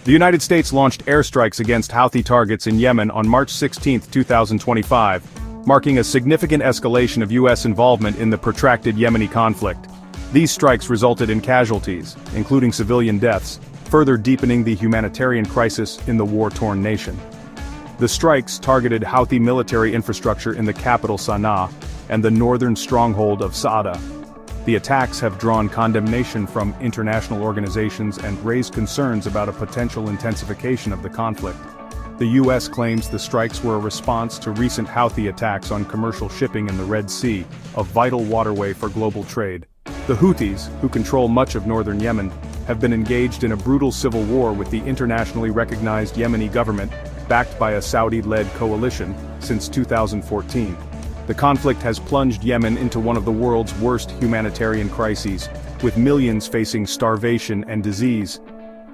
The United States launched airstrikes against Houthi targets in Yemen on March 16, 2025, marking a significant escalation of U.S. involvement in the protracted Yemeni conflict. These strikes resulted in casualties, including civilian deaths, further deepening the humanitarian crisis in the war-torn nation. The strikes targeted Houthi military infrastructure in the capital Sana'a and the northern stronghold of Sa'ada. The attacks have drawn condemnation from international organizations and raised concerns about a potential intensification of the conflict. The U.S. claims the strikes were a response to recent Houthi attacks on commercial shipping in the Red Sea, a vital waterway for global trade. The Houthis, who control much of northern Yemen, have been engaged in a brutal civil war with the internationally recognized Yemeni government, backed by a Saudi-led coalition, since 2014. The conflict has plunged Yemen into one of the world's worst humanitarian crises, with millions facing starvation and disease.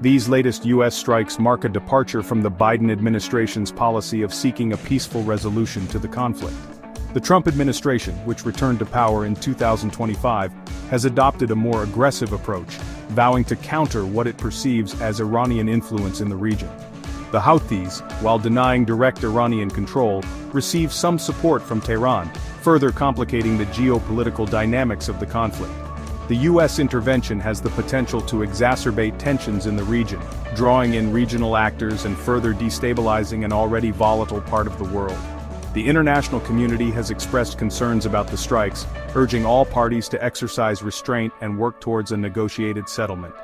These latest U.S. strikes mark a departure from the Biden administration's policy of seeking a peaceful resolution to the conflict. The Trump administration, which returned to power in 2025, has adopted a more aggressive approach, vowing to counter what it perceives as Iranian influence in the region. The Houthis, while denying direct Iranian control, receive some support from Tehran, further complicating the geopolitical dynamics of the conflict. The U.S. intervention has the potential to exacerbate tensions in the region, drawing in regional actors and further destabilizing an already volatile part of the world. The international community has expressed concerns about the strikes, urging all parties to exercise restraint and work towards a negotiated settlement.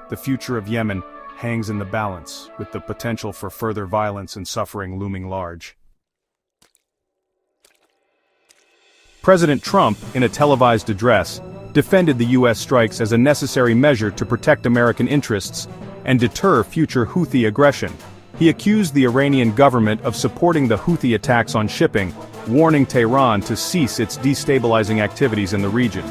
The future of Yemen hangs in the balance, with the potential for further violence and suffering looming large. President Trump, in a televised address, defended the U.S. strikes as a necessary measure to protect American interests and deter future Houthi aggression. He accused the Iranian government of supporting the Houthi attacks on shipping, warning Tehran to cease its destabilizing activities in the region.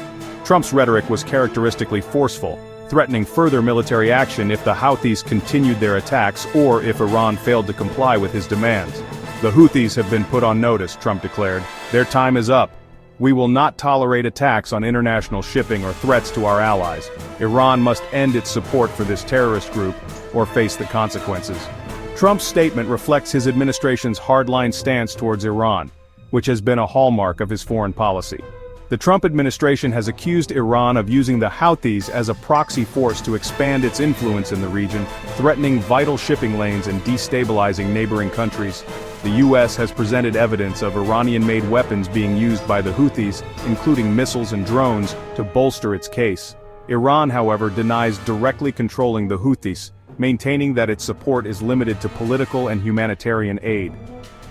Trump's rhetoric was characteristically forceful, threatening further military action if the Houthis continued their attacks or if Iran failed to comply with his demands. The Houthis have been put on notice, Trump declared. Their time is up. We will not tolerate attacks on international shipping or threats to our allies. Iran must end its support for this terrorist group or face the consequences. Trump's statement reflects his administration's hardline stance towards Iran, which has been a hallmark of his foreign policy. The Trump administration has accused Iran of using the Houthis as a proxy force to expand its influence in the region, threatening vital shipping lanes and destabilizing neighboring countries. The U.S. has presented evidence of Iranian-made weapons being used by the Houthis, including missiles and drones, to bolster its case. Iran, however, denies directly controlling the Houthis, maintaining that its support is limited to political and humanitarian aid.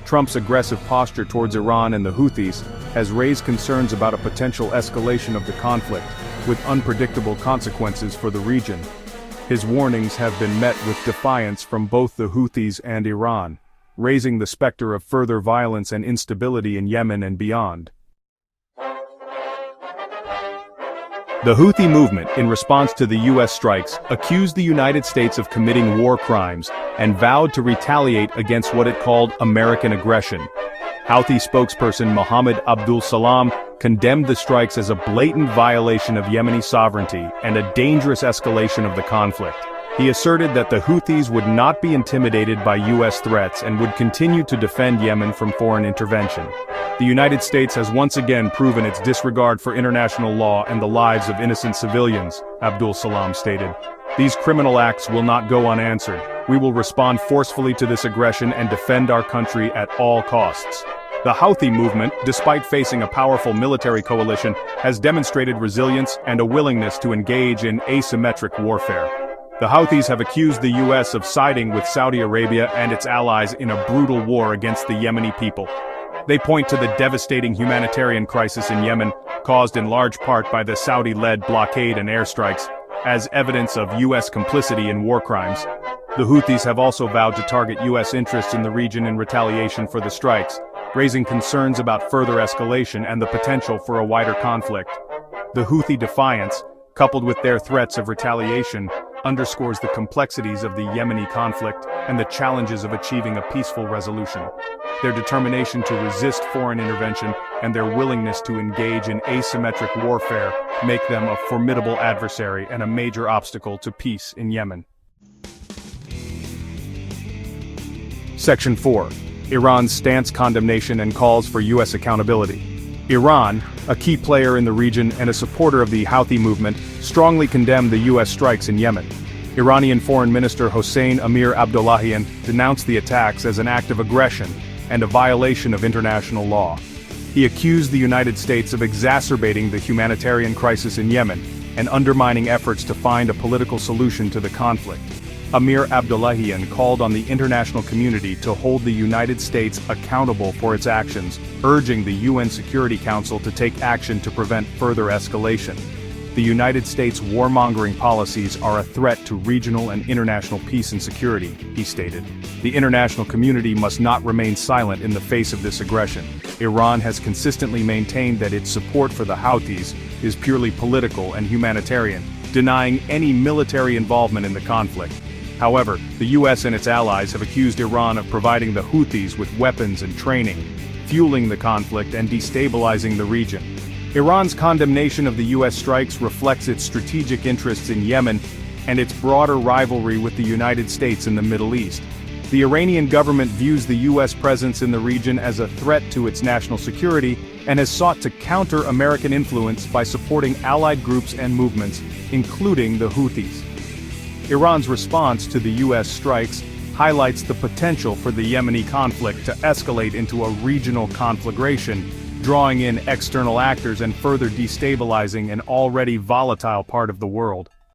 Trump's aggressive posture towards Iran and the Houthis has raised concerns about a potential escalation of the conflict, with unpredictable consequences for the region. His warnings have been met with defiance from both the Houthis and Iran, raising the specter of further violence and instability in Yemen and beyond. The Houthi movement, in response to the U.S. strikes, accused the United States of committing war crimes and vowed to retaliate against what it called American aggression. Houthi spokesperson Mohammed Abdul Salam condemned the strikes as a blatant violation of Yemeni sovereignty and a dangerous escalation of the conflict. He asserted that the Houthis would not be intimidated by U.S. threats and would continue to defend Yemen from foreign intervention. The United States has once again proven its disregard for international law and the lives of innocent civilians, Abdul Salam stated. These criminal acts will not go unanswered. We will respond forcefully to this aggression and defend our country at all costs. The Houthi movement, despite facing a powerful military coalition, has demonstrated resilience and a willingness to engage in asymmetric warfare. The Houthis have accused the U.S. of siding with Saudi Arabia and its allies in a brutal war against the Yemeni people. They point to the devastating humanitarian crisis in Yemen, caused in large part by the Saudi-led blockade and airstrikes, as evidence of U.S. complicity in war crimes. The Houthis have also vowed to target U.S. interests in the region in retaliation for the strikes, raising concerns about further escalation and the potential for a wider conflict. The Houthi defiance, coupled with their threats of retaliation, underscores the complexities of the Yemeni conflict and the challenges of achieving a peaceful resolution. Their determination to resist foreign intervention and their willingness to engage in asymmetric warfare make them a formidable adversary and a major obstacle to peace in Yemen. Section 4. Iran's stance condemnation and calls for U.S. accountability. Iran, a key player in the region and a supporter of the Houthi movement, strongly condemned the U.S. strikes in Yemen. Iranian Foreign Minister Hossein Amir-Abdollahian denounced the attacks as an act of aggression and a violation of international law. He accused the United States of exacerbating the humanitarian crisis in Yemen and undermining efforts to find a political solution to the conflict. Amir-Abdollahian called on the international community to hold the United States accountable for its actions, urging the UN Security Council to take action to prevent further escalation. The United States' warmongering policies are a threat to regional and international peace and security, he stated. The international community must not remain silent in the face of this aggression. Iran has consistently maintained that its support for the Houthis is purely political and humanitarian, denying any military involvement in the conflict. However, the US and its allies have accused Iran of providing the Houthis with weapons and training, fueling the conflict and destabilizing the region. Iran's condemnation of the US strikes reflects its strategic interests in Yemen and its broader rivalry with the United States in the Middle East. The Iranian government views the US presence in the region as a threat to its national security and has sought to counter American influence by supporting allied groups and movements, including the Houthis. Iran's response to the US strikes highlights the potential for the Yemeni conflict to escalate into a regional conflagration, drawing in external actors and further destabilizing an already volatile part of the world.